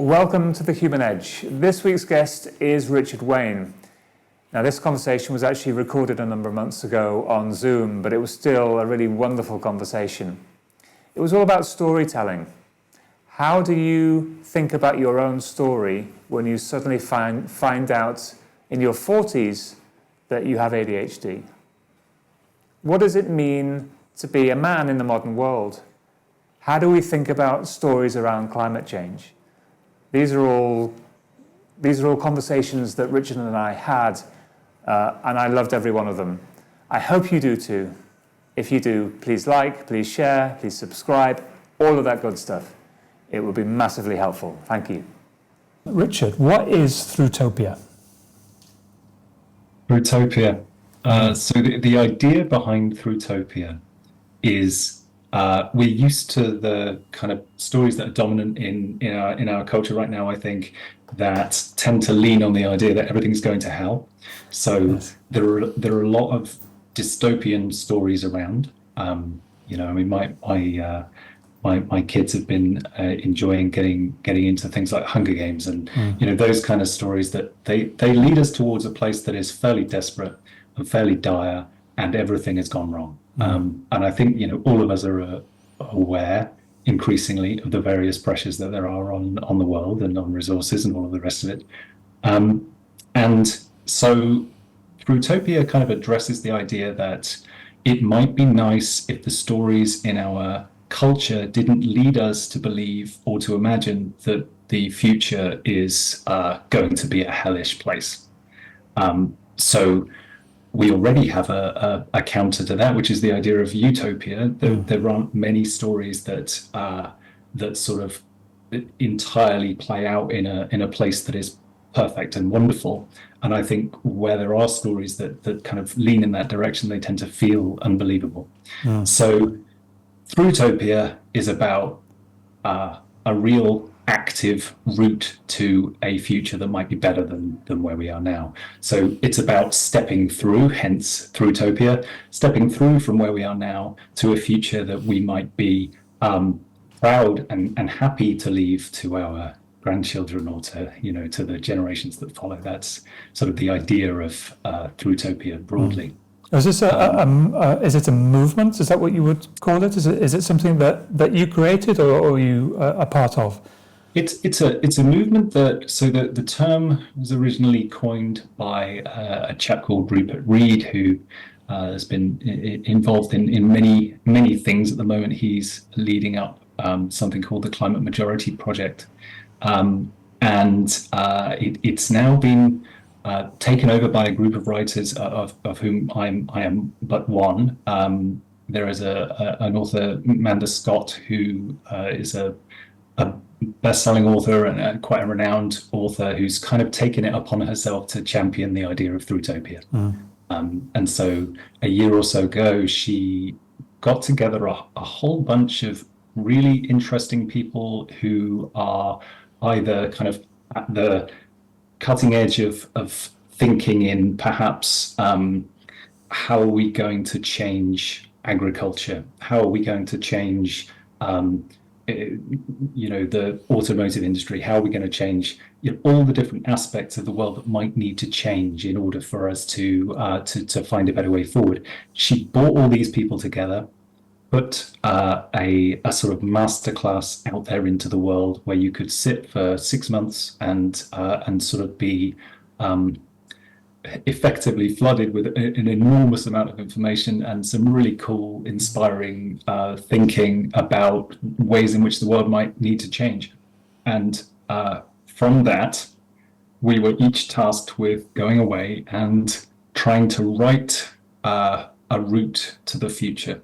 Welcome to The Human Edge. This week's guest is Richard Wain. Now, this conversation was actually recorded a number of months ago on Zoom, but it was still a really wonderful conversation. It was all about storytelling. How do you think about your own story when you suddenly find out in your 40s that you have ADHD? What does it mean to be a man in the modern world? How do we think about stories around climate change? These are all conversations that Richard and I had, and I loved every one of them. I hope you do too. If you do, please like, please share, please subscribe, all of that good stuff. It would be massively helpful. Thank you. Richard, what is Fruitopia? Fruitopia. So the idea behind Fruitopia is we're used to the kind of stories that are dominant in our culture right now, I think, that tend to lean on the idea that everything's going to hell. So yes. there are a lot of dystopian stories around. My kids have been enjoying getting into things like Hunger Games and those kind of stories that they lead us towards a place that is fairly desperate and fairly dire, and everything has gone wrong. And I think all of us are aware increasingly of the various pressures that there are on the world and on resources and all of the rest of it. And so Fruitopia kind of addresses the idea that it might be nice if the stories in our culture didn't lead us to believe or to imagine that the future is going to be a hellish place. So we already have a counter to that, which is the idea of utopia. There aren't many stories that sort of entirely play out in a place that is perfect and wonderful. And I think where there are stories that kind of lean in that direction, they tend to feel unbelievable. So Fruitopia is about a real active route to a future that might be better than where we are now. So it's about stepping through, hence Fruitopia, stepping through from where we are now to a future that we might be proud and happy to leave to our grandchildren or to the generations that follow. That's sort of the idea of Fruitopia broadly. Is this is it a movement? Is that what you would call it? Is it something that you created or you are part of? It's a movement that the term was originally coined by a chap called Rupert Reed, who has been involved in many things at the moment. He's leading up something called the Climate Majority Project, and it's now been taken over by a group of writers of whom I am but one. There is an author, Amanda Scott, who is a best-selling author and quite a renowned author who's kind of taken it upon herself to champion the idea of Fruitopia. And so a year or so ago, she got together a whole bunch of really interesting people who are either kind of at the cutting edge of thinking in perhaps how are we going to change agriculture? How are we going to change the automotive industry? How are we going to change all the different aspects of the world that might need to change in order for us to find a better way forward? She brought all these people together, put a sort of masterclass out there into the world where you could sit for 6 months and sort of be effectively flooded with an enormous amount of information and some really cool, inspiring thinking about ways in which the world might need to change. And from that, we were each tasked with going away and trying to write a route to the future.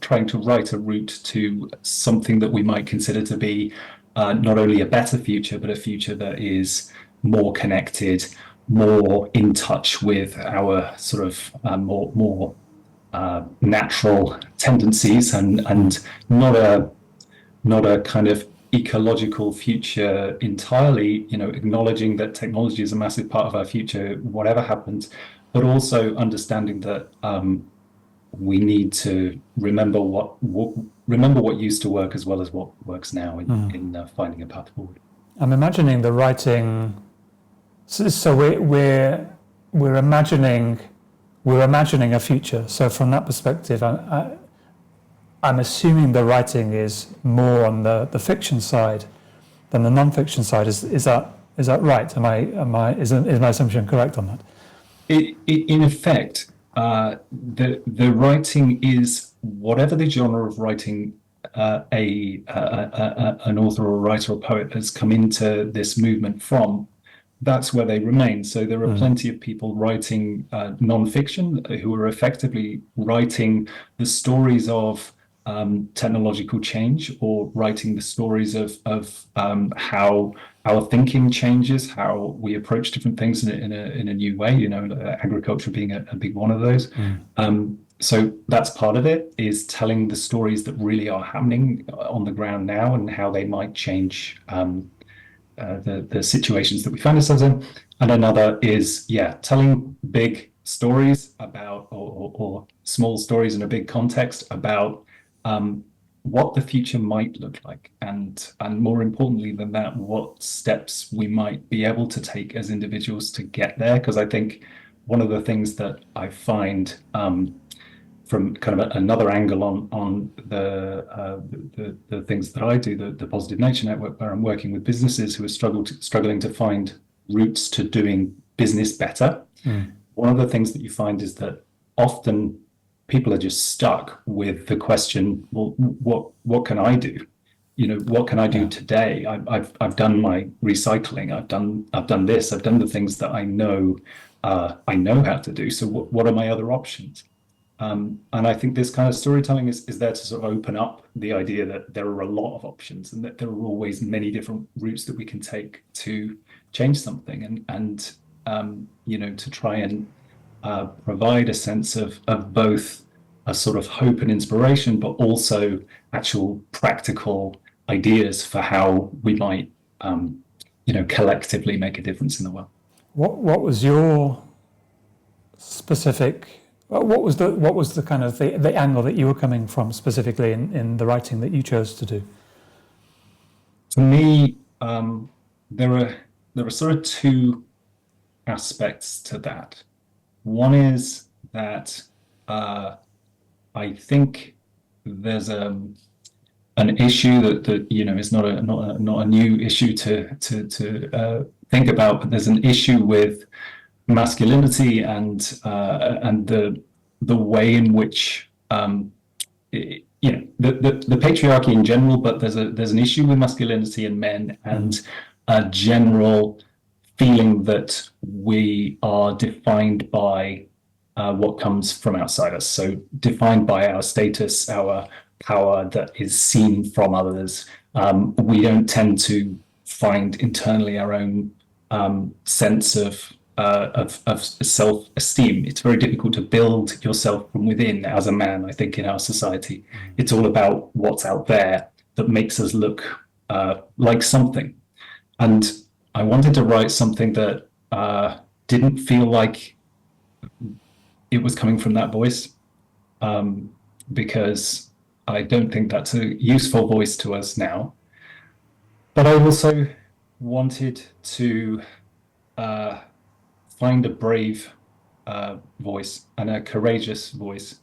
Trying to write a route to something that we might consider to be not only a better future, but a future that is more connected, more in touch with our sort of more natural tendencies, and not a kind of ecological future entirely, acknowledging that technology is a massive part of our future, whatever happens, but also understanding that we need to remember what used to work as well as what works now in finding a path forward. I'm imagining the writing. So we're imagining a future. So from that perspective, I'm assuming the writing is more on the fiction side than the non-fiction side. Is that right? Is my assumption correct on that? In effect, the writing is whatever the genre of writing an author or writer or poet has come into this movement from. That's where they remain. So there are plenty of people writing non-fiction who are effectively writing the stories of technological change, or writing the stories of how our thinking changes, how we approach different things in a new way. You know, agriculture being a big one of those. So that's part of it, is telling the stories that really are happening on the ground now and how they might change the situations that we find ourselves in. And another is, telling big stories about, or small stories in a big context about what the future might look like, and more importantly than that, what steps we might be able to take as individuals to get there. Because I think one of the things that I find from kind of another angle on the things that I do, the Positive Nature Network, where I'm working with businesses who are struggling to find routes to doing business better. One of the things that you find is that often people are just stuck with the question, well, what can I do? You know, what can I do today? I've done my recycling. I've done this. I've done the things that I know how to do. So what are my other options? And I think this kind of storytelling is there to sort of open up the idea that there are a lot of options, and that there are always many different routes that we can take to change something, and you know, to try and provide a sense of both a sort of hope and inspiration, but also actual practical ideas for how we might, you know, collectively make a difference in the world. What was your specific? What was the kind of the angle that you were coming from specifically in the writing that you chose to do? For me, there are sort of two aspects to that. One is that I think there's an issue that you know is not a new issue to think about, but there's an issue with masculinity and the way in which you know, the patriarchy in general, but there's an issue with masculinity in men, and a general feeling that we are defined by what comes from outside us. So defined by our status, our power that is seen from others. We don't tend to find internally our own sense of self-esteem. It's very difficult to build yourself from within as a man, I think, in our society. It's all about what's out there that makes us look like something. And I wanted to write something that didn't feel like it was coming from that voice, because I don't think that's a useful voice to us now. But I also wanted to find a brave voice and a courageous voice.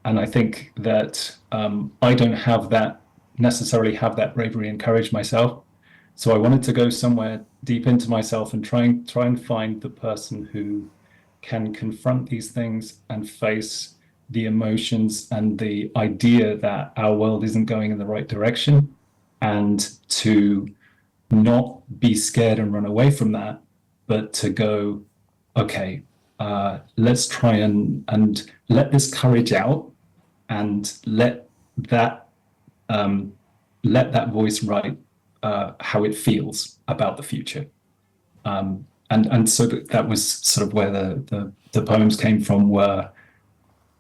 And I think that I don't necessarily have that bravery and courage myself. So I wanted to go somewhere deep into myself and try and find the person who can confront these things and face the emotions and the idea that our world isn't going in the right direction, and to not be scared and run away from that, but to go, okay, let's try and let this courage out, and let that voice write how it feels about the future. And so that was sort of where the poems came from, were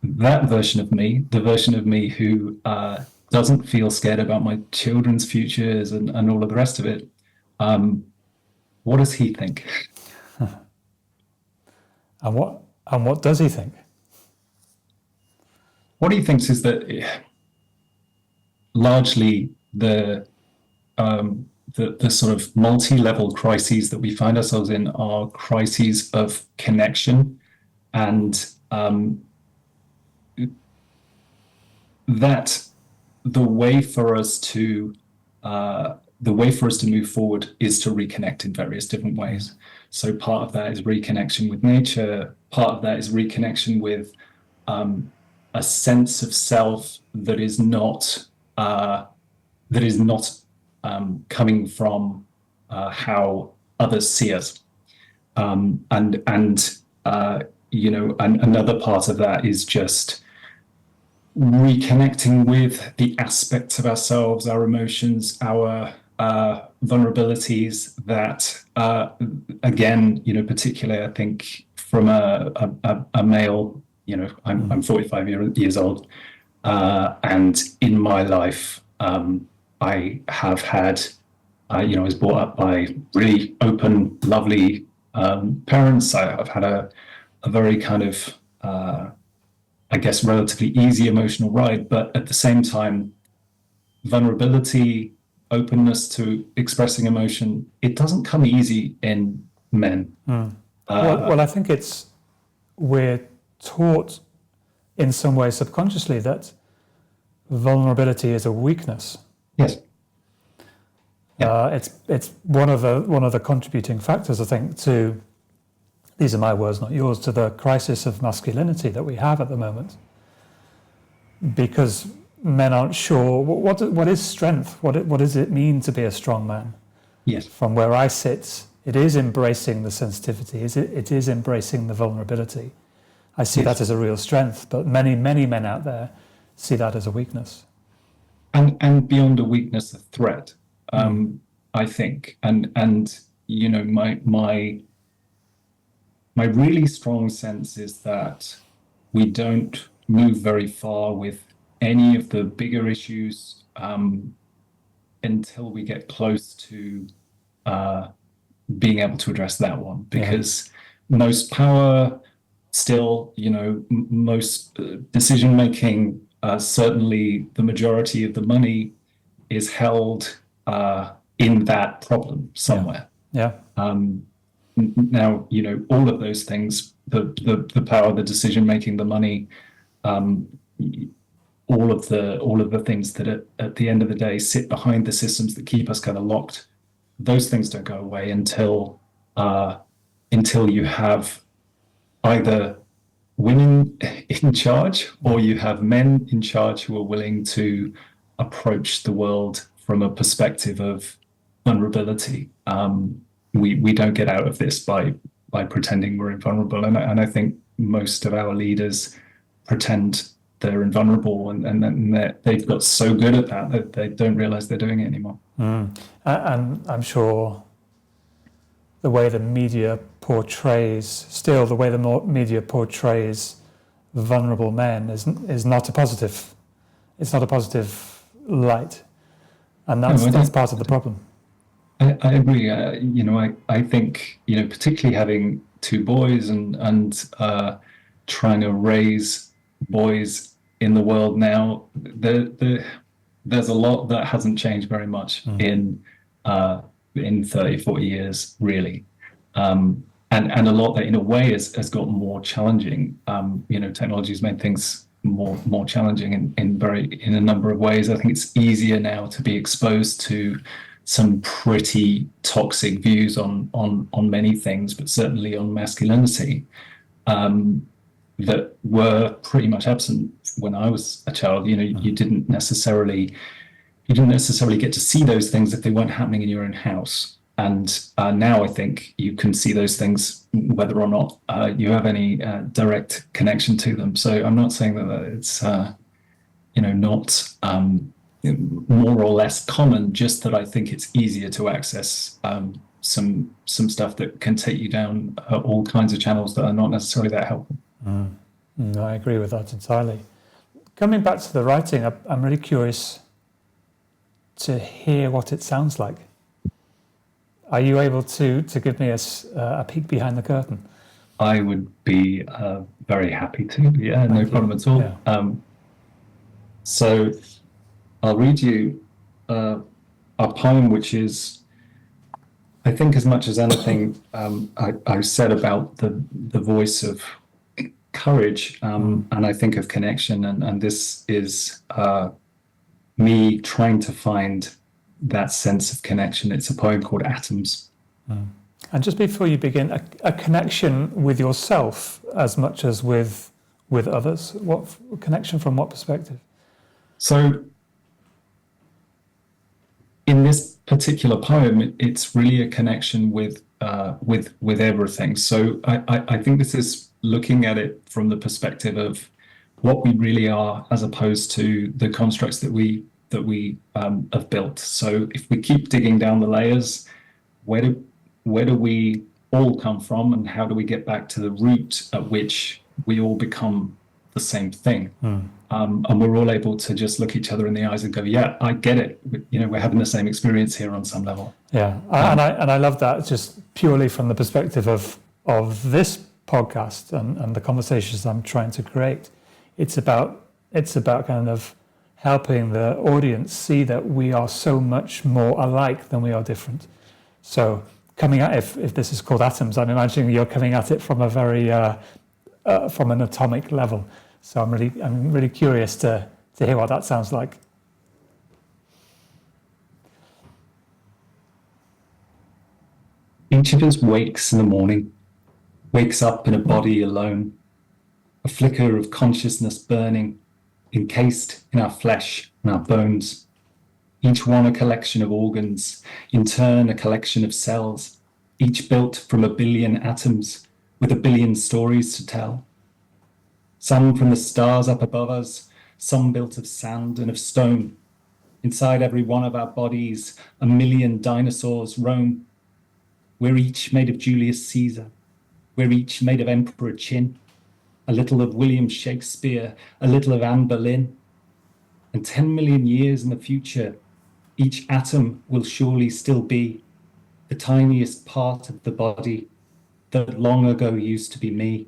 that version of me, the version of me who doesn't feel scared about my children's futures and all of the rest of it. What does he think? And what does he think? What he thinks is that largely the the sort of multi-level crises that we find ourselves in are crises of connection, and that the way for us to move forward is to reconnect in various different ways. So part of that is reconnection with nature. Part of that is reconnection with a sense of self that is not coming from how others see us. Another part of that is just reconnecting with the aspects of ourselves, our emotions, our vulnerabilities that, again, particularly I think from a male, I'm 45 years old, and in my life, I have had, I was brought up by really open, lovely parents. I've had a very kind of, I guess, relatively easy emotional ride, but at the same time, vulnerability, openness to expressing emotion, it doesn't come easy in men. Well, I think we're taught in some way subconsciously that vulnerability is a weakness. Yes. It's one of the contributing factors, I think, to, these are my words, not yours, to the crisis of masculinity that we have at the moment. Because men aren't sure what is strength. What does it mean to be a strong man? Yes. From where I sit, it is embracing the sensitivity. It is embracing the vulnerability. I see that as a real strength, but many men out there see that as a weakness. And beyond a weakness, a threat. I think, and my really strong sense is that we don't move very far with any of the bigger issues until we get close to being able to address that one, because most power still, most decision making, certainly the majority of the money is held in that problem somewhere. Now, all of those things, the power, the decision making, the money, all of the things that at the end of the day sit behind the systems that keep us kind of locked, those things don't go away until you have either women in charge or you have men in charge who are willing to approach the world from a perspective of vulnerability. We don't get out of this by pretending we're invulnerable, and I think most of our leaders pretend they're invulnerable, and they've got so good at that they don't realize they're doing it anymore. And I'm sure the way the media portrays vulnerable men is not a positive. It's not a positive light, and that's part of the problem. I agree. I think, particularly having two boys and trying to raise boys in the world now, there's a lot that hasn't changed very much in 30, 40 years, really. And a lot that in a way has got more challenging. Technology has made things more challenging in a number of ways. I think it's easier now to be exposed to some pretty toxic views on many things, but certainly on masculinity, that were pretty much absent when I was a child. You didn't necessarily get to see those things if they weren't happening in your own house. And now I think you can see those things whether or not you have any direct connection to them. So I'm not saying that it's not more or less common, just that I think it's easier to access some stuff that can take you down all kinds of channels that are not necessarily that helpful. No, I agree with that entirely. Coming back to the writing, I'm really curious to hear what it sounds like. Are you able to give me a peek behind the curtain? I would be very happy to. Yeah, no problem at all. Yeah. So I'll read you a poem which is I think as much as anything, I said about the voice of courage, and I think of connection, and this is me trying to find that sense of connection. It's a poem called Atoms. And just before you begin, a connection with yourself as much as with others. What connection from what perspective? So in this particular poem, it's really a connection with everything. So I think this is looking at it from the perspective of what we really are, as opposed to the constructs that we have built. So if we keep digging down the layers, where do we all come from, and how do we get back to the root at which we all become the same thing? And we're all able to just look each other in the eyes and go, yeah, I get it. We're having the same experience here on some level. Yeah, and I love that, just purely from the perspective of this podcast and the conversations I'm trying to create. It's about kind of helping the audience see that we are so much more alike than we are different. So coming at if this is called Atoms, I'm imagining you're coming at it from a very from an atomic level. So I'm really curious to hear what that sounds like. Each of us wakes in the morning, wakes up in a body alone, a flicker of consciousness burning, encased in our flesh and our bones, each one a collection of organs, in turn a collection of cells, each built from a billion atoms with a billion stories to tell. Some from the stars up above us, some built of sand and of stone. Inside every one of our bodies, a million dinosaurs roam. We're each made of Julius Caesar. We're each made of Emperor Chin. A little of William Shakespeare, a little of Anne Boleyn. And 10 million years in the future, each atom will surely still be the tiniest part of the body that long ago used to be me.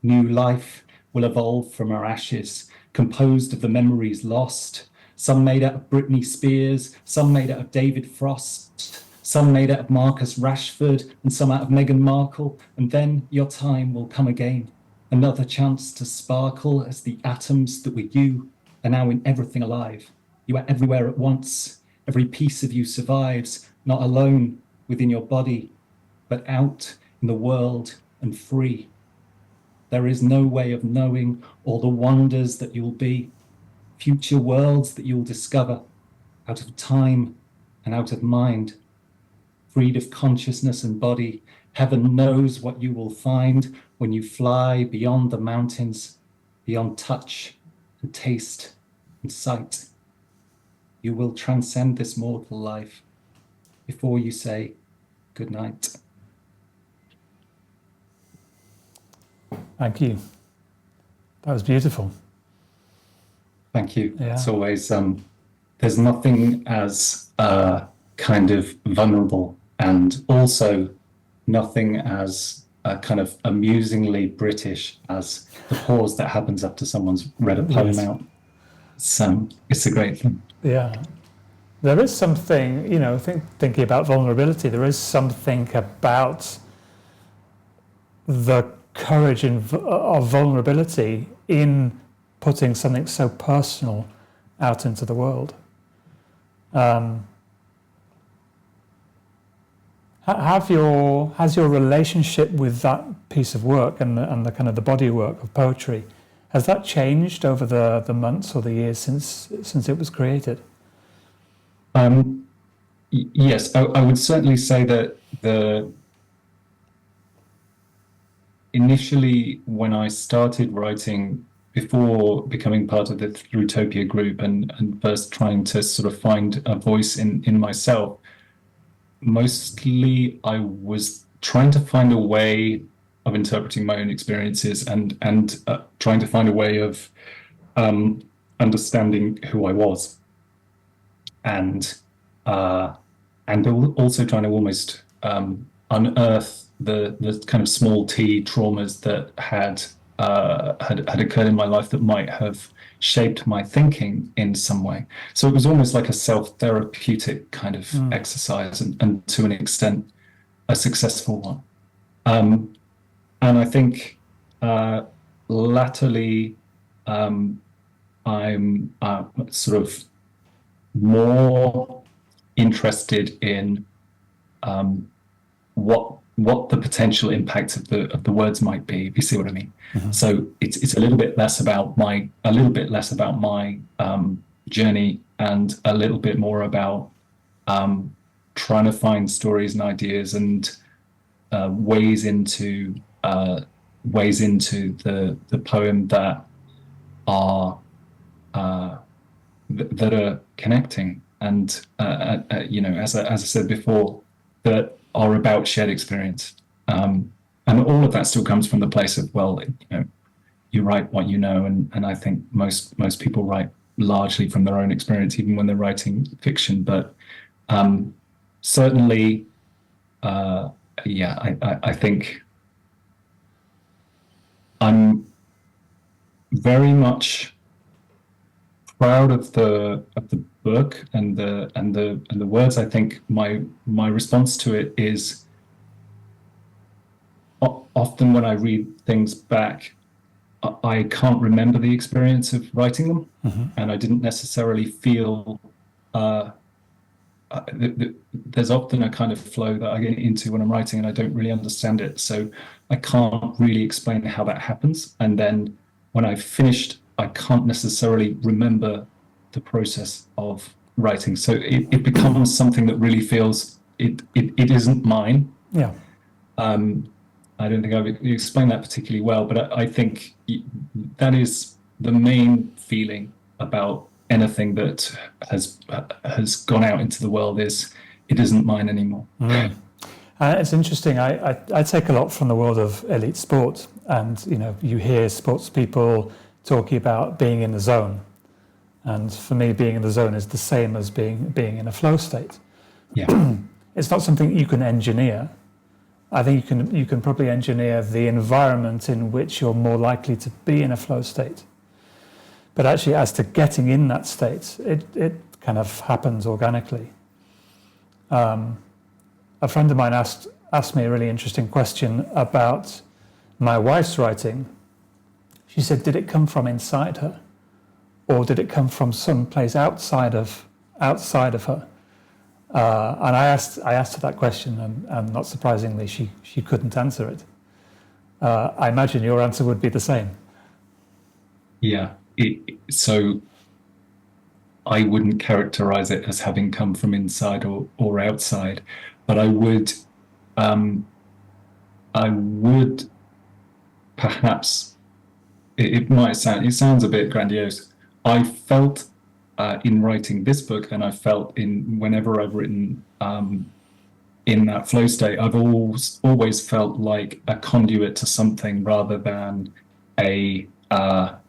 New life will evolve from our ashes, composed of the memories lost, some made out of Britney Spears, some made out of David Frost, some made out of Marcus Rashford, and some out of Meghan Markle. And then your time will come again, another chance to sparkle as the atoms that were you are now in everything alive. You are everywhere at once. Every piece of you survives, not alone within your body, but out in the world and free. There is no way of knowing all the wonders that you'll be, future worlds that you'll discover, out of time and out of mind. Freed of consciousness and body, heaven knows what you will find when you fly beyond the mountains, beyond touch and taste and sight. You will transcend this mortal life before you say good night. Thank you. That was beautiful. Thank you. Yeah. It's always, there's nothing as kind of vulnerable, and also nothing as kind of amusingly British as the pause that happens after someone's read a poem out. It's a great thing. Yeah. There is something, thinking about vulnerability, there is something about the courage of vulnerability in putting something so personal out into the world. Has your relationship with that piece of work and the kind of the body work of poetry, has that changed over the months or the years since it was created? Yes, I would certainly say that initially when I started writing, before becoming part of the Throughtopia group and first trying to sort of find a voice in myself, mostly I was trying to find a way of interpreting my own experiences and trying to find a way of understanding who I was, and also trying to almost unearth the kind of small t traumas that had had occurred in my life that might have shaped my thinking in some way. So it was almost like a self-therapeutic kind of exercise, and to an extent, a successful one. And I think latterly, I'm sort of more interested in what the potential impact of the words might be, if you see what I mean. So it's a little bit less about my journey, and a little bit more about trying to find stories and ideas and ways into the poem that are connecting, and as I said before, that are about shared experience, and all of that still comes from the place of, well, you write what you know, and I think most people write largely from their own experience, even when they're writing fiction. But certainly, I think I'm very much proud of the book and the words. I think my response to it is, often when I read things back, I can't remember the experience of writing them, and I didn't necessarily feel. There's often a kind of flow that I get into when I'm writing, and I don't really understand it, so I can't really explain how that happens. And then when I've finished, I can't necessarily remember the process of writing, so it becomes something that really feels it isn't mine. Yeah. I don't think I've explained that particularly well, but I think that is the main feeling about anything that has gone out into the world, is it isn't mine anymore. It's interesting. I take a lot from the world of elite sport, and you hear sports people talking about being in the zone, and for me, being in the zone is the same as being in a flow state. Yeah. It's not something you can engineer. I think you can probably engineer the environment in which you're more likely to be in a flow state. But actually, as to getting in that state, it kind of happens organically. A friend of mine asked me a really interesting question about my wife's writing. She said, did it come from inside her, or did it come from some place outside of her? And I asked her that question, and not surprisingly, she couldn't answer it. I imagine your answer would be the same. Yeah. So I wouldn't characterize it as having come from inside or outside, but I would perhaps, it sounds a bit grandiose. I felt in writing this book, and I felt whenever I've written in that flow state, I've always felt like a conduit to something rather than an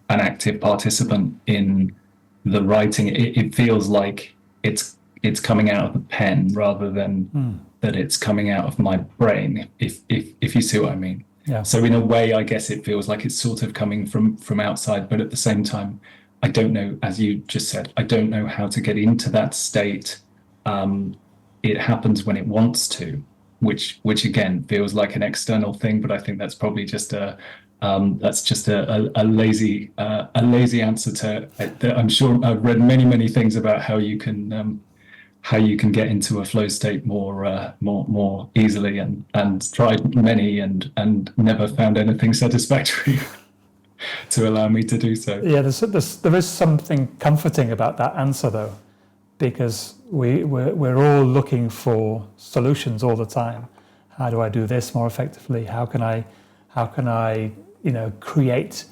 active participant in the writing. It feels like it's coming out of the pen rather than that it's coming out of my brain, if you see what I mean. Yeah. So in a way, I guess it feels like it's sort of coming from outside, but at the same time, I don't know, as you just said, I don't know how to get into that state. It happens when it wants to, which again feels like an external thing, but I think that's probably just a lazy answer to. I'm sure I've read many things about how you can get into a flow state more easily, and tried many and never found anything satisfactory to allow me to do so. Yeah, there is something comforting about that answer, though, because we're all looking for solutions all the time. How do I do this more effectively? How can I create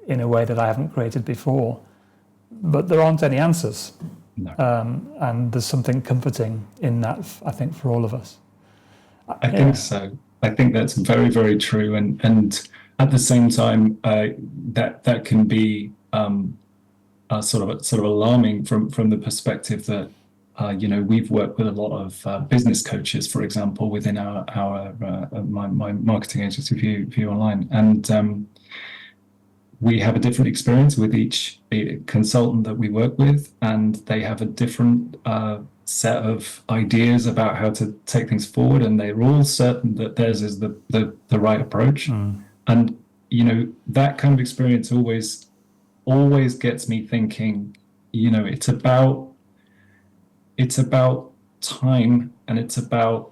in a way that I haven't created before? But there aren't any answers. No. And there's something comforting in that, I think, for all of us. I think so. I think that's very, very true. And at the same time, that can be sort of alarming from the perspective that we've worked with a lot of business coaches, for example, within my marketing agency, View Online, and we have a different experience with each consultant that we work with, and they have a different set of ideas about how to take things forward, and they're all certain that theirs is the right approach. And that kind of experience always gets me thinking, it's about time, and it's about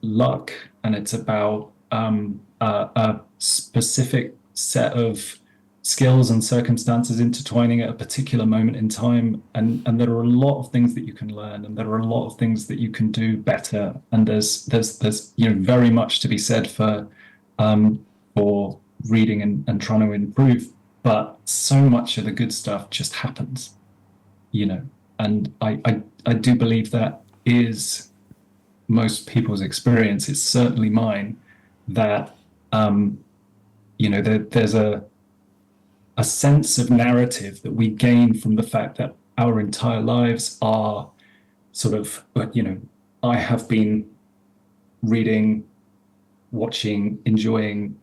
luck, and it's about a specific set of skills and circumstances intertwining at a particular moment in time, and there are a lot of things that you can learn, and there are a lot of things that you can do better, and there's very much to be said for reading and trying to improve, but so much of the good stuff just happens, and I do believe that is most people's experience. It's certainly mine, that there's a sense of narrative that we gain from the fact that our entire lives are sort of, I have been reading, watching, enjoying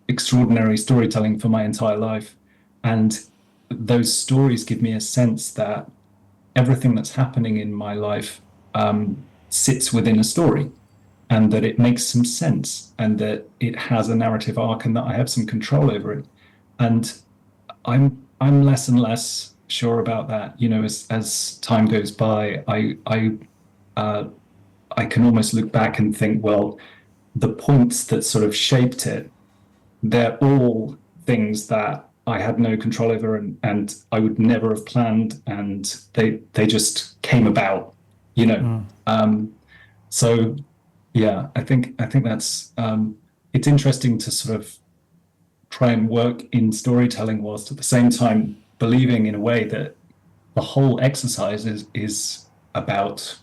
extraordinary storytelling for my entire life. And those stories give me a sense that everything that's happening in my life sits within a story, and that it makes some sense, and that it has a narrative arc, and that I have some control over it. And I'm less and less sure about that. As time goes by, I can almost look back and think, well, the points that sort of shaped it, they're all things that I had no control over, and I would never have planned, and they just came about, So yeah, I think that's it's interesting to sort of try and work in storytelling whilst at the same time believing in a way that the whole exercise is about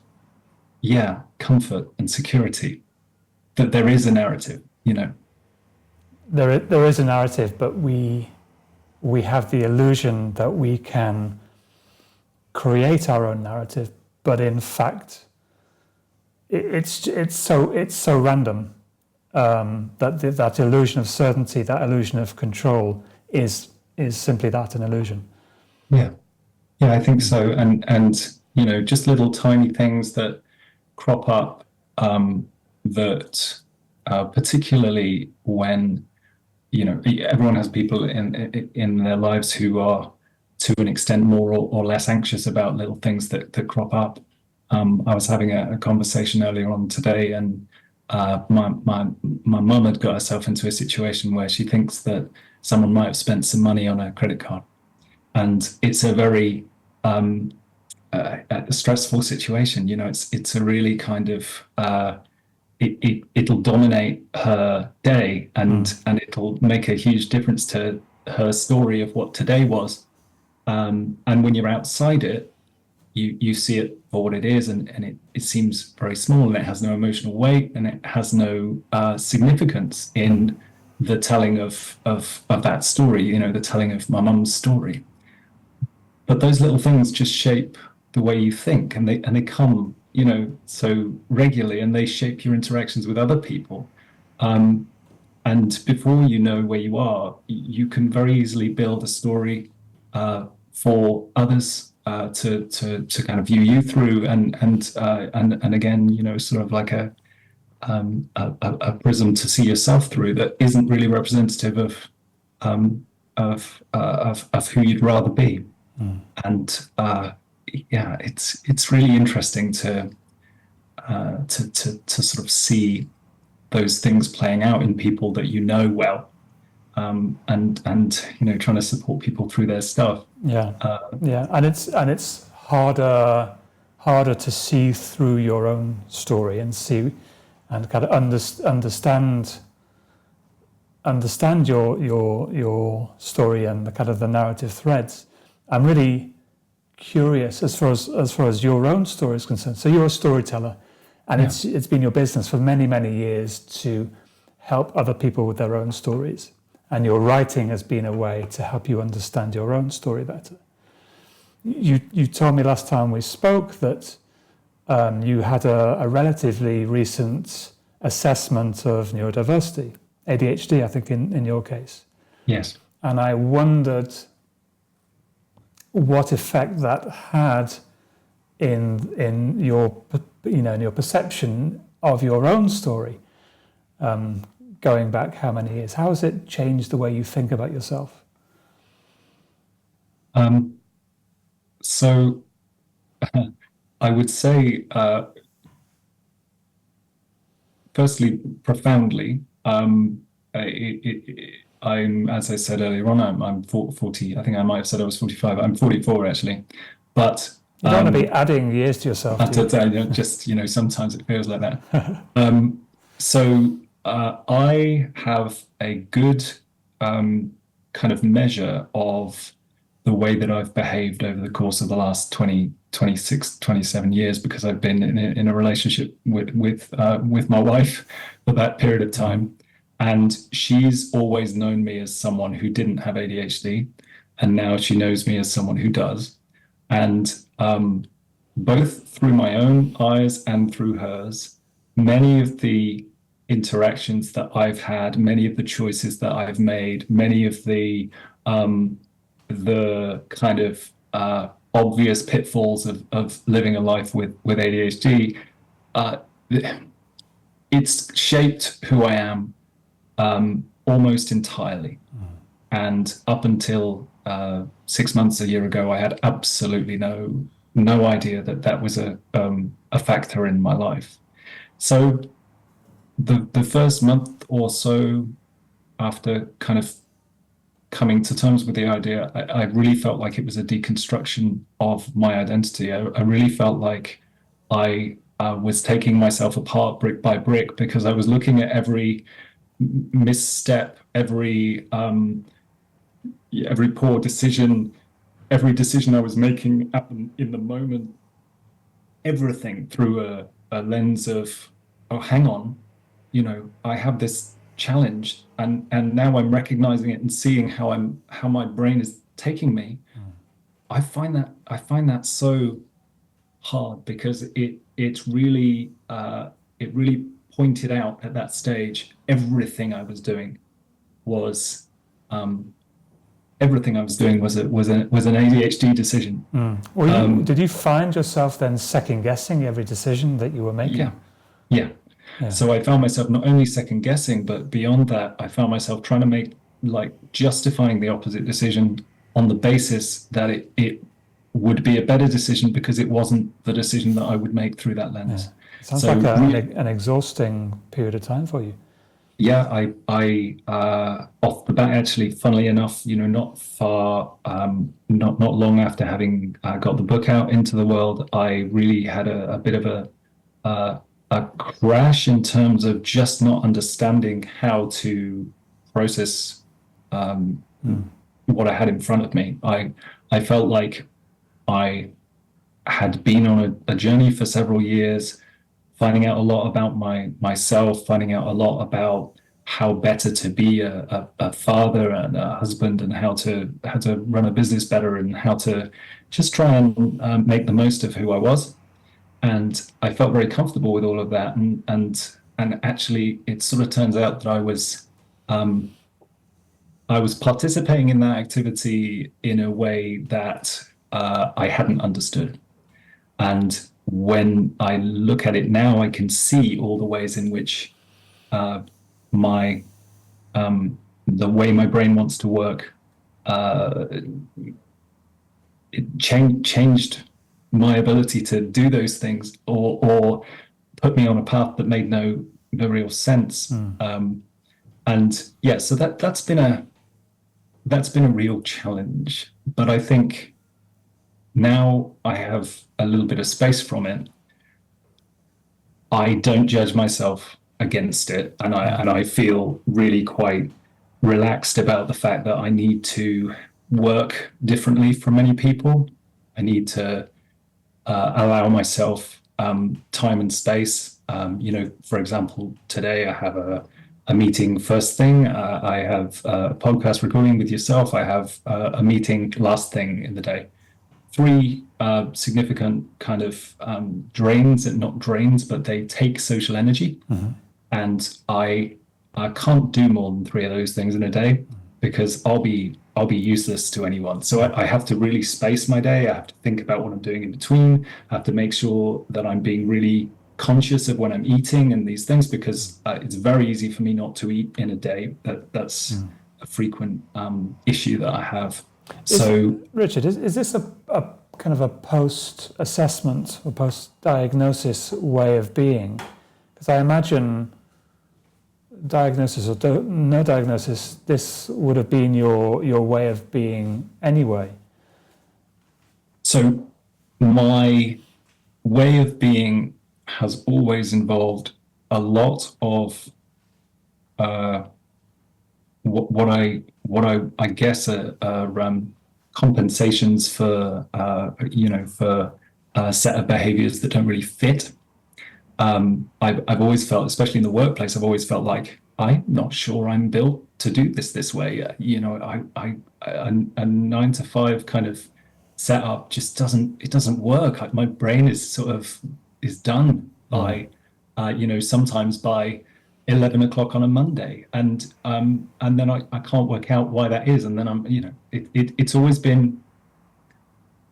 comfort and security, that there is a narrative. There is a narrative, but we have the illusion that we can create our own narrative, but in fact it's so random, that illusion of certainty, that illusion of control is simply that, an illusion. Yeah, I think so. And just little tiny things that crop up, that particularly when everyone has people in their lives who are to an extent more or less anxious about little things that crop up. I was having a conversation earlier on today, and my mum had got herself into a situation where she thinks that someone might have spent some money on her credit card, and it's a very stressful situation. It's a really kind of it'll dominate her day, and it'll make a huge difference to her story of what today was. And when you're outside it, you see it for what it is, and it seems very small, and it has no emotional weight, and it has no significance in the telling of that story, the telling of my mum's story. But those little things just shape the way you think, and they come, so regularly, and they shape your interactions with other people. And before you know where you are, you can very easily build a story for others to kind of view you through, and again, sort of like a prism to see yourself through that isn't really representative of who you'd rather be. And it's really interesting to sort of see those things playing out in people that well, and trying to support people through their stuff. And it's harder to see through your own story and see and kind of understand your story and the kind of the narrative threads. I'm really curious as far as your own story is concerned. So you're a storyteller, and it's been your business for many, many years to help other people with their own stories. And your writing has been a way to help you understand your own story better. You told me last time we spoke that you had a relatively recent assessment of neurodiversity, ADHD, I think, in your case. Yes. and I wondered what effect that had in your, in your perception of your own story, going back how many years? How has it changed the way you think about yourself? So I would say, firstly, profoundly. I'm, as I said earlier on, I'm 40. I think I might have said I was 45. I'm 44 actually, but you don't want to be adding years to yourself. Just sometimes it feels like that. So I have a good kind of measure of the way that I've behaved over the course of the last 20, 26, 27 years, because I've been in a relationship with my wife for that period of time. And she's always known me as someone who didn't have ADHD. And now she knows me as someone who does. And both through my own eyes and through hers, many of the interactions that I've had, many of the choices that I've made, many of the kind of obvious pitfalls of living a life with ADHD, it's shaped who I am almost entirely. And up until 6 months, a year ago, I had absolutely no idea that was a factor in my life. So the first month or so after kind of coming to terms with the idea, I really felt like it was a deconstruction of my identity. I really felt like I was taking myself apart brick by brick, because I was looking at every misstep, every poor decision, every decision I was making in the moment, everything through a lens of, oh, hang on, I have this challenge, and now I'm recognizing it and seeing how my brain is taking me. I find that so hard, because it really pointed out at that stage everything I was doing was an ADHD decision. Did you find yourself then second guessing every decision that you were making? Yeah. So I found myself not only second guessing, but beyond that, I found myself trying to make, justifying the opposite decision on the basis that it would be a better decision because it wasn't the decision that I would make through that lens. Yeah. Sounds like an exhausting period of time for you. Yeah, I off the bat, actually, funnily enough, not long after having got the book out into the world, I really had a bit of a crash in terms of just not understanding how to process what I had in front of me. I felt like I had been on a journey for several years, finding out a lot about myself, finding out a lot about how better to be a father and a husband, and how to run a business better, and how to just try and make the most of who I was. And I felt very comfortable with all of that. And actually, it sort of turns out that I was participating in that activity in a way that I hadn't understood. And when I look at it now, I can see all the ways in which the way my brain wants to work, it changed my ability to do those things, or put me on a path that made no real sense. And yeah, so that's been a real challenge. But I think now I have a little bit of space from it. I don't judge myself against it, and I feel really quite relaxed about the fact that I need to work differently from many people. I need to allow myself time and space. For example, today I have a meeting first thing. I have a podcast recording with yourself. I have a meeting last thing in the day. 3 significant kind of drains, and not drains, but they take social energy. And I can't do more than 3 of those things in a day. because I'll be useless to anyone. So I have to really space my day. I have to think about what I'm doing in between. I have to make sure that I'm being really conscious of when I'm eating and these things, because it's very easy for me not to eat in a day. That's a frequent issue that I have. Richard, is this a kind of a post-assessment or post-diagnosis way of being? Because I imagine diagnosis or no diagnosis, this would have been your way of being anyway. So my way of being has always involved a lot of what I guess are compensations for for a set of behaviors that don't really fit. I've always felt, especially in the workplace, I've always felt like I'm not sure I'm built to do this way. A 9 to 5 kind of setup just doesn't work. My brain is done by sometimes by 11 o'clock on a Monday, and then I can't work out why that is, and then it's always been,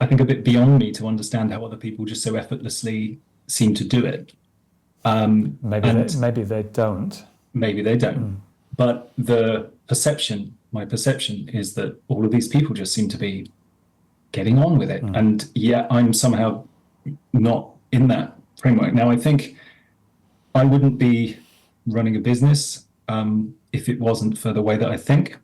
I think, a bit beyond me to understand how other people just so effortlessly seem to do it. Maybe they don't. Maybe they don't. But my perception is that all of these people just seem to be getting on with it, and yet I'm somehow not in that framework. Now, I think I wouldn't be running a business if it wasn't for the way that I think.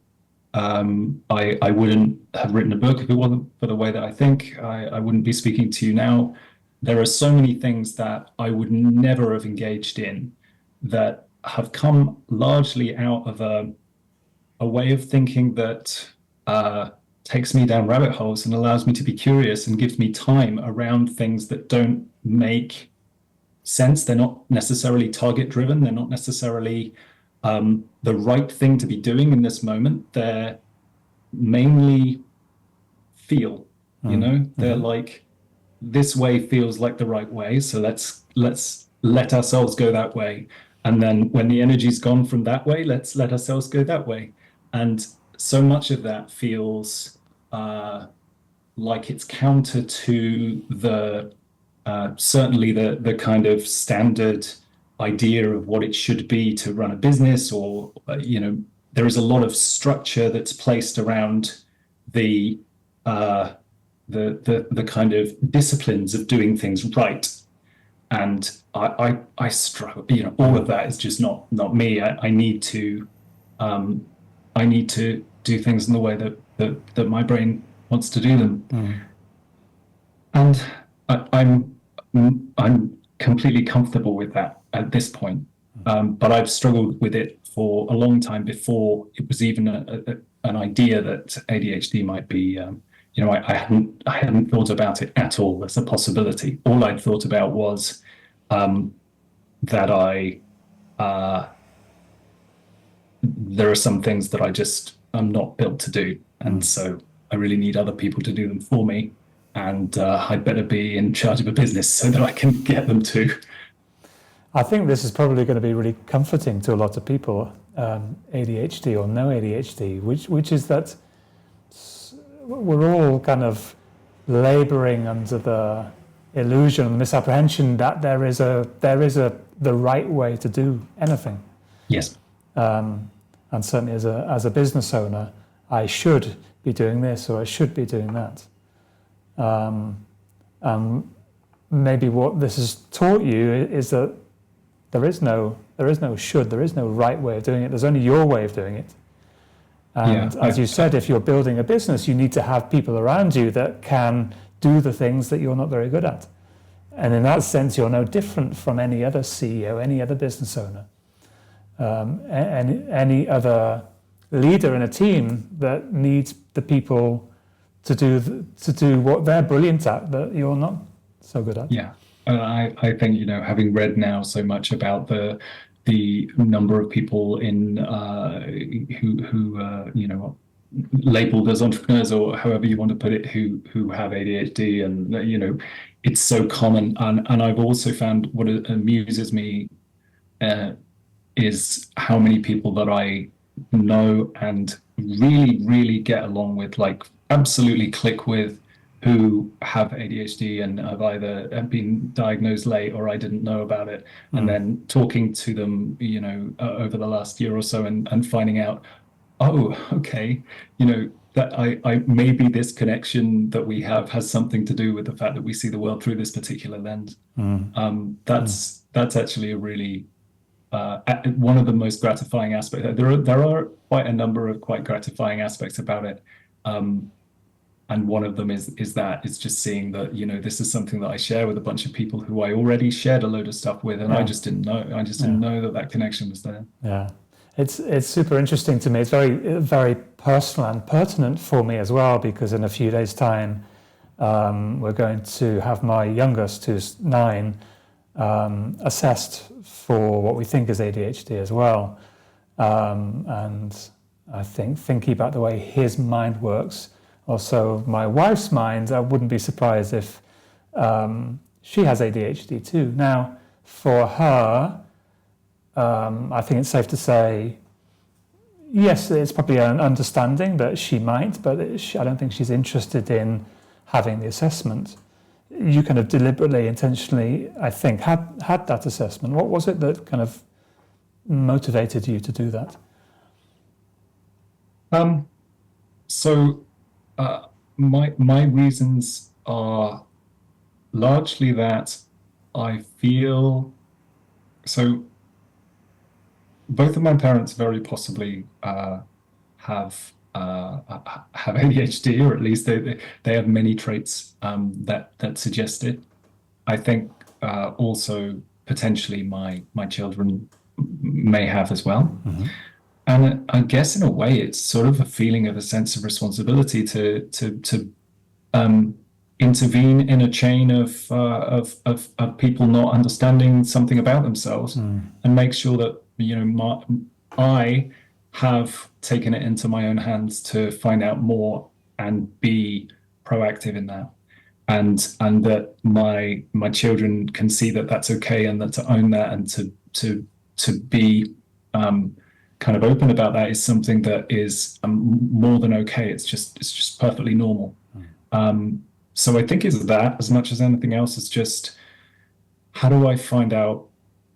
I wouldn't have written a book if it wasn't for the way that I think. I wouldn't be speaking to you now. There are so many things that I would never have engaged in that have come largely out of a way of thinking that takes me down rabbit holes and allows me to be curious and gives me time around things that don't make sense. They're not necessarily target driven. They're not necessarily the right thing to be doing in this moment. They're mainly feel, they're like, this way feels like the right way, so let's let ourselves go that way, and then when the energy's gone from that way, let's let ourselves go that way. And so much of that feels like it's counter to the certainly the kind of standard idea of what it should be to run a business, or there is a lot of structure that's placed around the kind of disciplines of doing things right, and I struggle. All of that is just not me. I need to do things in the way that my brain wants to do them, and I'm completely comfortable with that at this point. But I've struggled with it for a long time before it was even an idea that ADHD might be. I hadn't thought about it at all as a possibility. All I'd thought about was that there are some things that I'm not built to do, and so I really need other people to do them for me, and I'd better be in charge of a business so that I can get them to. I think this is probably going to be really comforting to a lot of people, ADHD or no ADHD, which is that we're all kind of laboring under the illusion and misapprehension that there is the right way to do anything. Yes. And certainly as a business owner, I should be doing this or I should be doing that. Maybe what this has taught you is that there is no should, there is no right way of doing it. There's only your way of doing it. And as you said, if you're building a business, you need to have people around you that can do the things that you're not very good at. And in that sense, you're no different from any other CEO, any other business owner, any other leader in a team that needs the people to do what they're brilliant at that you're not so good at. Yeah, I think having read now so much about the number of people in who labeled as entrepreneurs, or however you want to put it, who have ADHD, and it's so common. And I've also found what amuses me is how many people that I know and really get along with, like absolutely click with, who have ADHD and have either been diagnosed late or I didn't know about it. And then talking to them, over the last year or so, and finding out, oh, okay, that I maybe this connection that we have has something to do with the fact that we see the world through this particular lens. That's actually a really one of the most gratifying aspects. There are quite a number of quite gratifying aspects about it. And one of them is that it's just seeing that, this is something that I share with a bunch of people who I already shared a load of stuff with, and I just didn't know. I just didn't know that connection was there. Yeah, it's super interesting to me. It's very personal and pertinent for me as well, because in a few days' time, we're going to have my youngest, who's 9, assessed for what we think is ADHD as well. And I think thinking about the way his mind works, also my wife's mind, I wouldn't be surprised if she has ADHD too. Now, for her, I think it's safe to say, yes, it's probably an understanding that she might, but I don't think she's interested in having the assessment. You kind of deliberately, intentionally, I think, had that assessment. What was it that kind of motivated you to do that? So my reasons are largely that I feel so. Both of my parents very possibly have ADHD, or at least they have many traits that suggest it. I think also potentially my children may have as well. And I guess in a way, it's sort of a feeling of a sense of responsibility to intervene in a chain of people not understanding something about themselves, and make sure that I have taken it into my own hands to find out more and be proactive in that, and that my children can see that that's okay, and that to own that, and to be kind of open about that is something that is more than okay. It's just perfectly normal. So I think it's that, as much as anything else, it's just, how do I find out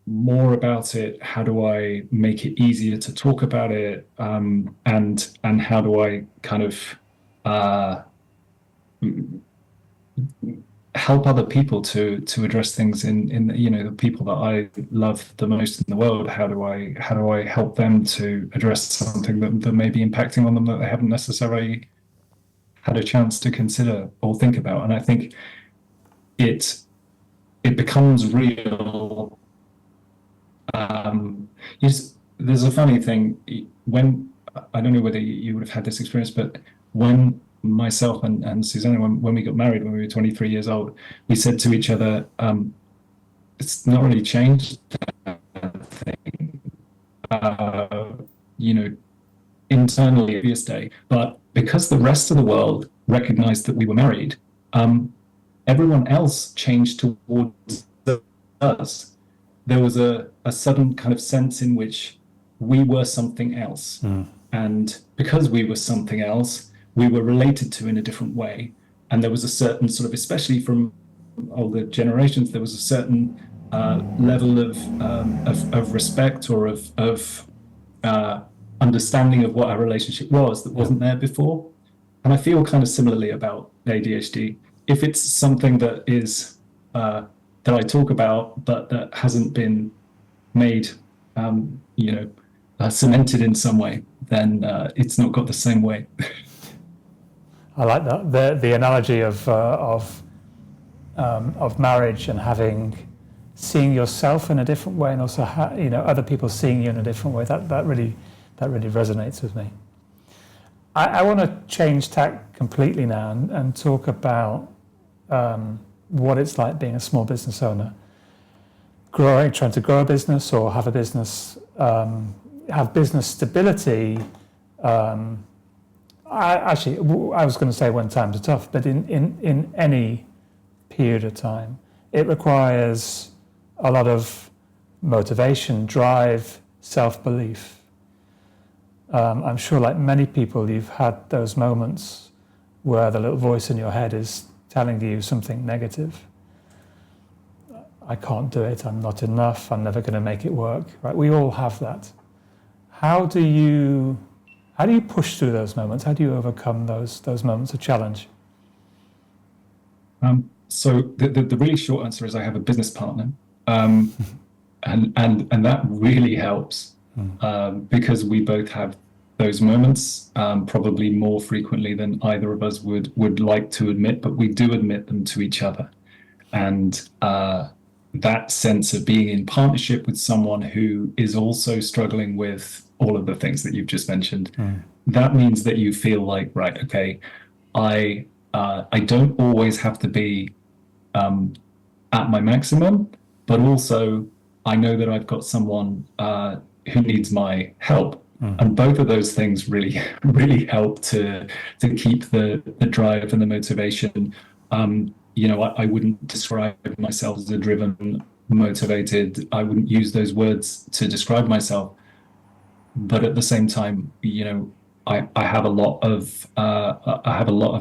more about it? How do I make it easier to talk about it? And how do I kind of help other people to address things in the people that I love the most in the world? How do I help them to address something that may be impacting on them that they haven't necessarily had a chance to consider or think about? And I think it becomes real. There's a funny thing, when I don't know whether you would have had this experience, but when myself and Susanna, when we got married, when we were 23 years old, we said to each other, it's not really changed that thing, internally obvious day, but because the rest of the world recognized that we were married, everyone else changed towards us. There was a sudden kind of sense in which we were something else. And because we were something else, we were related to in a different way. And there was a certain sort of, especially from older generations, there was a certain level of respect, or of understanding of what our relationship was, that wasn't there before. And I feel kind of similarly about ADHD. If it's something that is that I talk about, but that hasn't been made, cemented in some way, then it's not got the same weight. I like that, the analogy of marriage and seeing yourself in a different way, and also other people seeing you in a different way. That really resonates with me. I want to change tack completely now and talk about what it's like being a small business owner, trying to grow a business or have a business, have business stability. I was going to say when times are tough, but in any period of time, it requires a lot of motivation, drive, self-belief. I'm sure, like many people, you've had those moments where the little voice in your head is telling you something negative. I can't do it, I'm not enough, I'm never going to make it work. Right? We all have that. How do you push through those moments? How do you overcome those moments of challenge? So the really short answer is I have a business partner, and that really helps, because we both have those moments, probably more frequently than either of us would like to admit, but we do admit them to each other. And that sense of being in partnership with someone who is also struggling with all of the things that you've just mentioned, that means that you feel like, right, okay, I don't always have to be at my maximum, but also I know that I've got someone who needs my help. And both of those things really, really help to keep the drive and the motivation. I wouldn't describe myself as a driven, motivated. I wouldn't use those words to describe myself. But at the same time, I have a lot of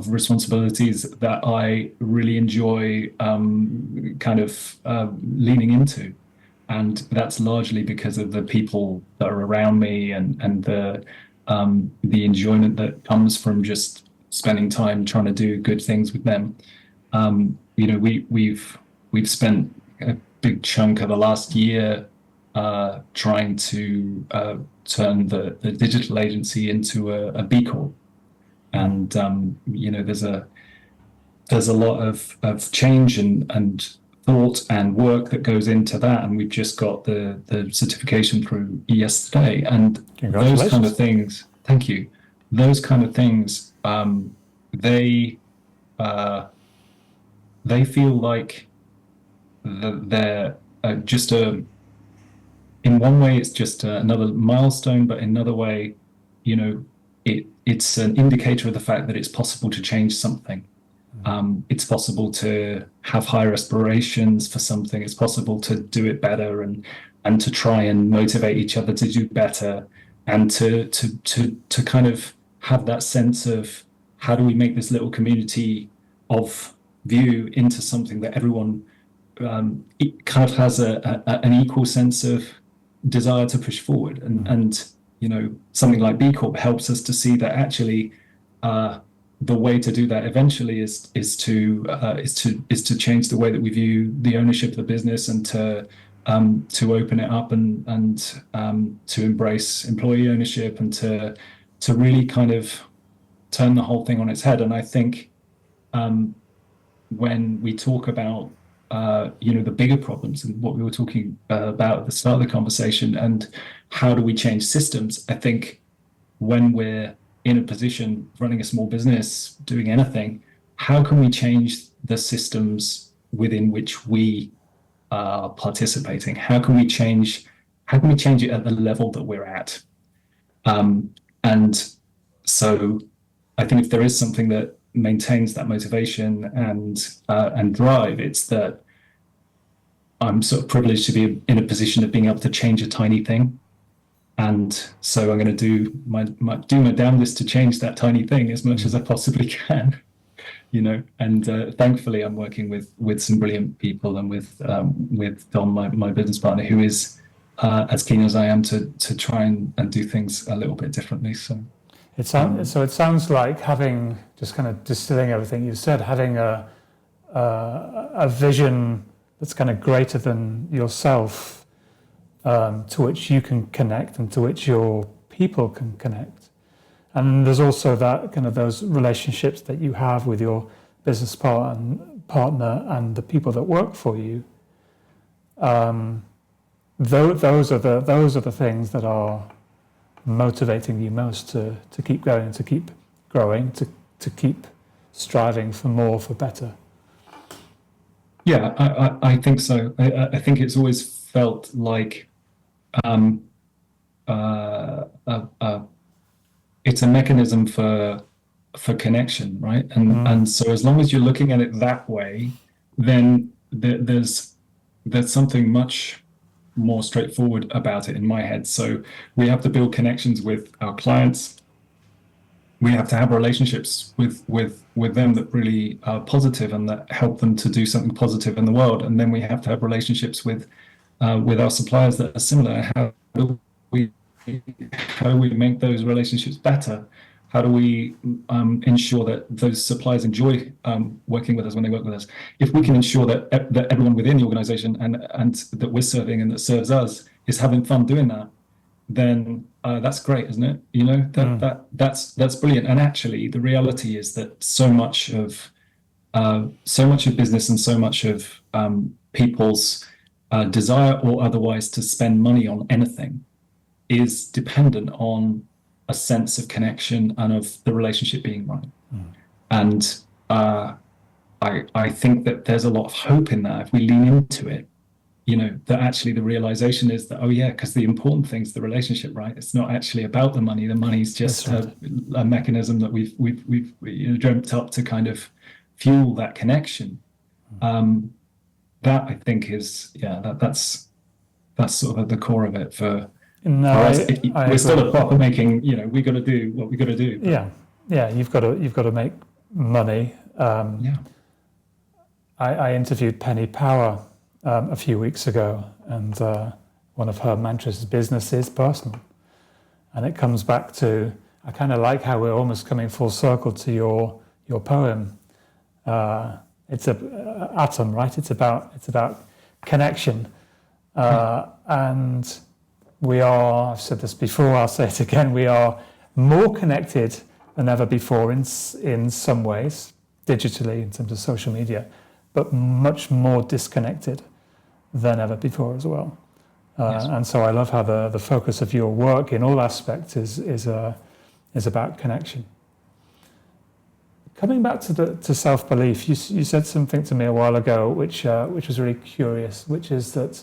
responsibilities that I really enjoy leaning into, and that's largely because of the people that are around me and the enjoyment that comes from just spending time trying to do good things with them. We've spent a big chunk of the last year trying to turn the digital agency into a B Corp, and there's a lot of change and thought and work that goes into that, and we've just got the certification through yesterday, and those kind of things. Thank you. Those kind of things, they feel like they're just in one way, it's just another milestone, but in another way, it's an indicator of the fact that it's possible to change something. It's possible to have higher aspirations for something. It's possible to do it better and to try and motivate each other to do better, and to kind of have that sense of how do we make this little community of view into something that everyone kind of has an equal sense of desire to push forward, and something like B Corp helps us to see that actually the way to do that eventually is to change the way that we view the ownership of the business, and to open it up and to embrace employee ownership, and to really kind of turn the whole thing on its head. And I think when we talk about the bigger problems and what we were talking about at the start of the conversation, and how do we change systems, I think when we're in a position running a small business, doing anything, how can we change the systems within which we are participating? How can we change it at the level that we're at? And so I think if there is something that maintains that motivation and drive, it's that I'm sort of privileged to be in a position of being able to change a tiny thing, and so I'm going to do my damnedest to change that tiny thing as much as I possibly can, And thankfully, I'm working with some brilliant people, and with Don, my business partner, who is as keen as I am to try and do things a little bit differently. So. It sounds like, having just kind of distilling everything you said, having a vision that's kind of greater than yourself, to which you can connect and to which your people can connect. And there's also that kind of those relationships that you have with your business partner and the people that work for you. Those are the things that are motivating you most to keep going, to keep growing, to keep striving for more, for better. Yeah, I think so. I think it's always felt like it's a mechanism for connection, right? And so as long as you're looking at it that way, then there's something much more straightforward about it in my head. So we have to build connections with our clients. We have to have relationships with them that really are positive and that help them to do something positive in the world. And then we have to have relationships with our suppliers that are similar. We how do we make those relationships better? How do we ensure that those suppliers enjoy working with us when they work with us? If we can ensure that everyone within the organization and that we're serving and that serves us is having fun doing that, then that's great, isn't it? You know, that's brilliant. And actually, the reality is that so much of business and so much of people's desire or otherwise to spend money on anything is dependent on a sense of connection and of the relationship being right. And I think that there's a lot of hope in that if we lean into it, you know, that actually the realization is that, oh yeah, because the important thing is the relationship, right? It's not actually about the money. The money's just a mechanism that we've dreamt up to kind of fuel that connection. That I think is, that's sort of the core of it for us. We're still at proper making, you know, we got to do what we got to do. Yeah, you've got to make money. I interviewed Penny Power a few weeks ago, and one of her mantras is business is personal. And it comes back to, I kind of like how we're almost coming full circle to your poem. It's a atom, right? It's about connection. And we are, I've said this before, I'll say it again, we are more connected than ever before in some ways, digitally in terms of social media, but much more disconnected than ever before as well. And so I love how the focus of your work in all aspects is about connection. Coming back to self-belief, you said something to me a while ago which was really curious, which is that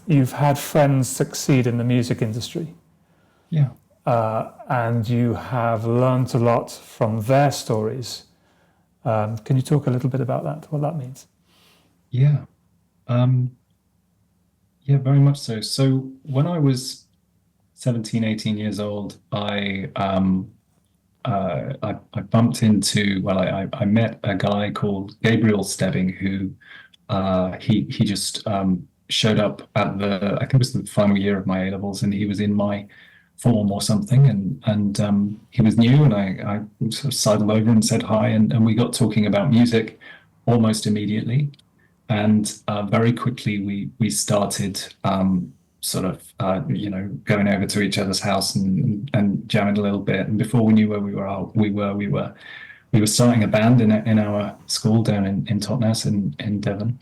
you've had friends succeed in the music industry. Yeah. And you have learned a lot from their stories. Can you talk a little bit about that, what that means? Yeah. Yeah, very much so. So when I was 17, 18 years old, I bumped into, I met a guy called Gabriel Stebbing who he just showed up at I think it was the final year of my A-levels, and he was in my form or something, and he was new, and I sort of sidled over and said hi, and we got talking about music almost immediately, and very quickly we started sort of going over to each other's house and jamming a little bit, and before we knew where we were starting a band in our school down in Totnes in Devon.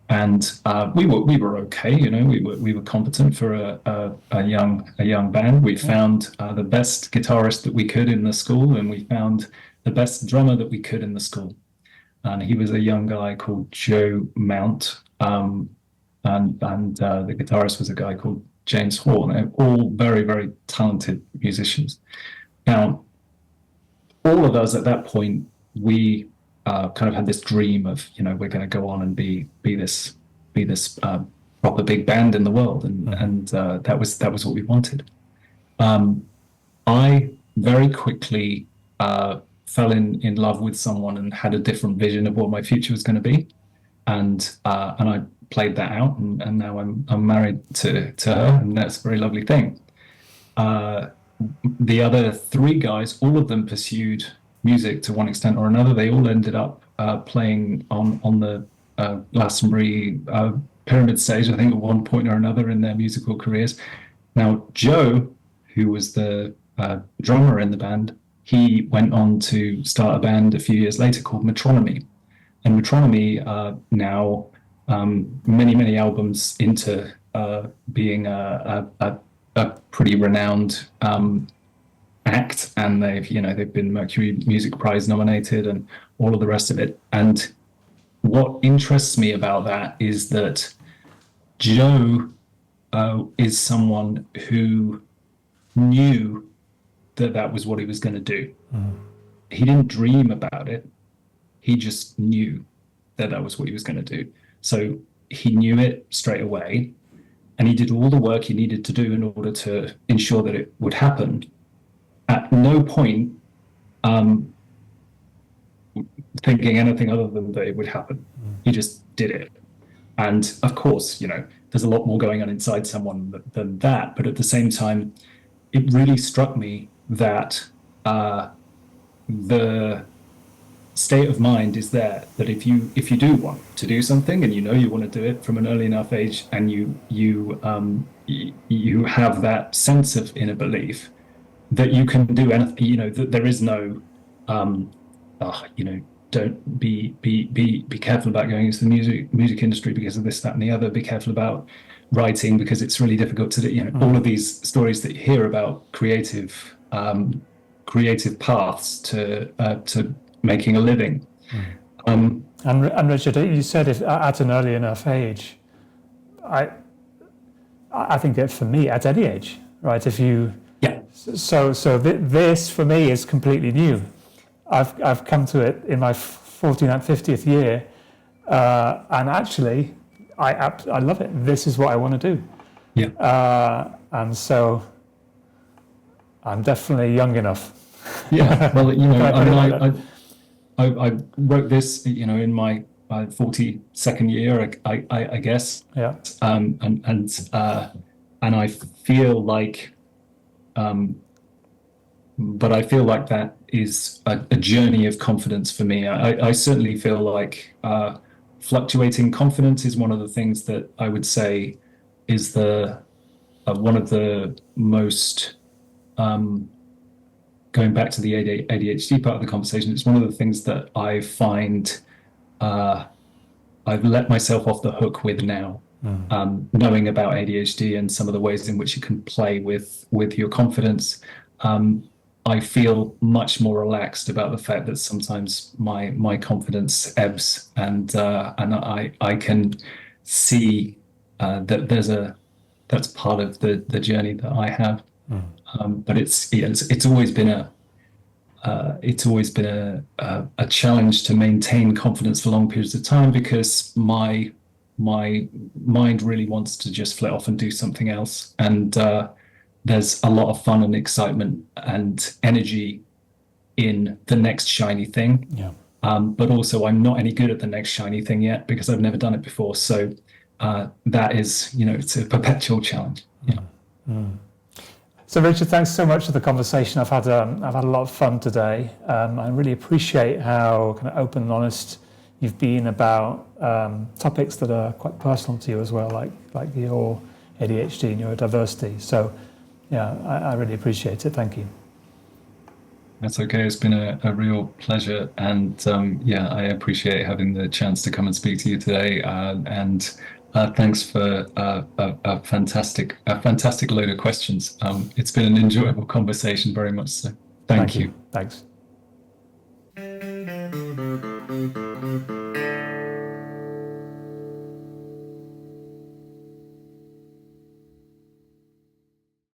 And we were okay, you know. We were competent for a young band. We found the best guitarist that we could in the school, and we found the best drummer that we could in the school. And he was a young guy called Joe Mount, and the guitarist was a guy called James Hall. And they're all very, very talented musicians. Now, all of us at that point, we kind of had this dream of, you know, we're going to go on and be this proper big band in the world, and that was what we wanted. I very quickly fell in love with someone and had a different vision of what my future was going to be, and I played that out, and now I'm married to her, and that's a very lovely thing. The other three guys, all of them pursued music to one extent or another. They all ended up playing on the Glastonbury pyramid stage, I think, at one point or another in their musical careers. Now, Joe, who was the drummer in the band, he went on to start a band a few years later called Metronomy. And Metronomy are now many albums into being a pretty renowned act, and they've been Mercury Music Prize nominated and all of the rest of it. And what interests me about that is that Joe is someone who knew that was what he was going to do. He didn't dream about it. He just knew that was what he was going to do. So he knew it straight away. and he did all the work he needed to do in order to ensure that it would happen. At no point thinking anything other than that it would happen. He just did it. And of course, there's a lot more going on inside someone than that. But at the same time, it really struck me that the state of mind is there, that if you do want to do something and you want to do it from an early enough age, and you have that sense of inner belief that you can do anything, that there is no don't be careful about going into the music industry because of this, that, and the other. Be careful about writing because it's really difficult to do. All of these stories that you hear about creative paths to making a living. And Richard, you said if at an early enough age, I think that for me at any age, right? If you this for me is completely new. I've come to it in my 49th, 50th year, and actually, I love it. This is what I want to do. Yeah. And so, I'm definitely young enough. Yeah. Well, I wrote this, in my 42nd year, I guess. Yeah. And I feel like. But I feel like that is a journey of confidence for me. I certainly feel like fluctuating confidence is one of the things that I would say is one of the most, going back to the ADHD part of the conversation, it's one of the things that I find I've let myself off the hook with now. Knowing about ADHD and some of the ways in which you can play with your confidence. I feel much more relaxed about the fact that sometimes my confidence ebbs, and I can see that that's part of the journey that I have. But it's always been a challenge to maintain confidence for long periods of time, because my mind really wants to just flit off and do something else, and there's a lot of fun and excitement and energy in the next shiny thing. Yeah. But also I'm not any good at the next shiny thing yet because I've never done it before. So that is, it's a perpetual challenge. Yeah. So Richard, thanks so much for the conversation. I've had a lot of fun today. I really appreciate how kind of open and honest you've been about topics that are quite personal to you as well, like your ADHD and your diversity. So yeah, I really appreciate it. Thank you. That's okay. It's been a real pleasure. And I appreciate having the chance to come and speak to you today. And thanks for a fantastic load of questions. It's been an enjoyable conversation, very much so. Thank you. Thanks.